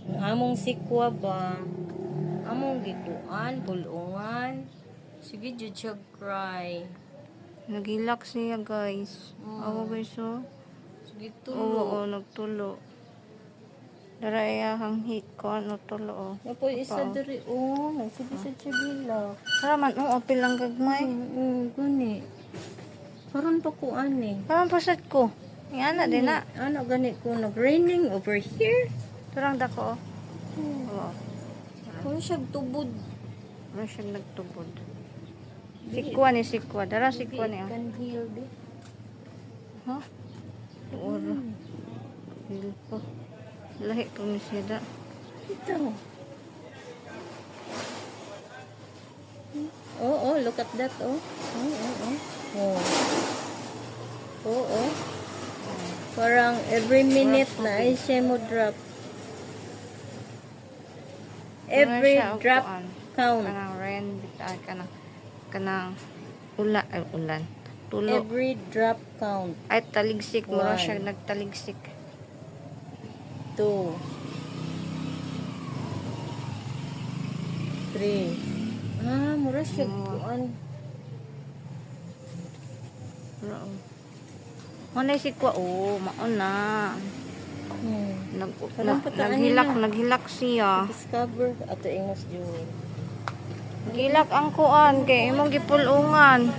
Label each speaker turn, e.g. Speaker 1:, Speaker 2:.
Speaker 1: Ang among sikwa ba? Among gikuan, bulungan. Sige, jud siya cry.
Speaker 2: Nagilak siya guys. Awa guys oh.
Speaker 1: Sige,
Speaker 2: Oo,
Speaker 1: tulo.
Speaker 2: nagtulo. Daraya hang hikon o tulo oh.
Speaker 1: Napoy isa diri, oh. Nagsibisad siya gila.
Speaker 2: Haraman mo, apil lang gagmay.
Speaker 1: Gani. Karon pa ko ani.
Speaker 2: Parang pasat ko. Yan na din na.
Speaker 1: Ano gani ko nag-raining over here?
Speaker 2: Turang dako oh. Oo.
Speaker 1: Kung siya tubod.
Speaker 2: Ano siya nagtubod. Sikwa ni sikwa. Dara sikwa ni oh.
Speaker 1: Can heal di.
Speaker 2: Ha? Oro. Hil po. Lahi po ni siya da.
Speaker 1: Ito. Oh, look at that, oh. Oh. Oh. Parang every minute na ay siya mo drop. Every drop count.
Speaker 2: Kanang rain. Kanang ulan. Tulo.
Speaker 1: Every drop count.
Speaker 2: Ay taligsik. Mura
Speaker 1: One.
Speaker 2: siya nagtaligsik.
Speaker 1: 2 3 mura siya kuan.
Speaker 2: Mura oh. Manay sikwa oh. Maon na. Naghilak siya.
Speaker 1: Discover ato ingos Jewel.
Speaker 2: Naghilak ang kuan kay imong gipulungan.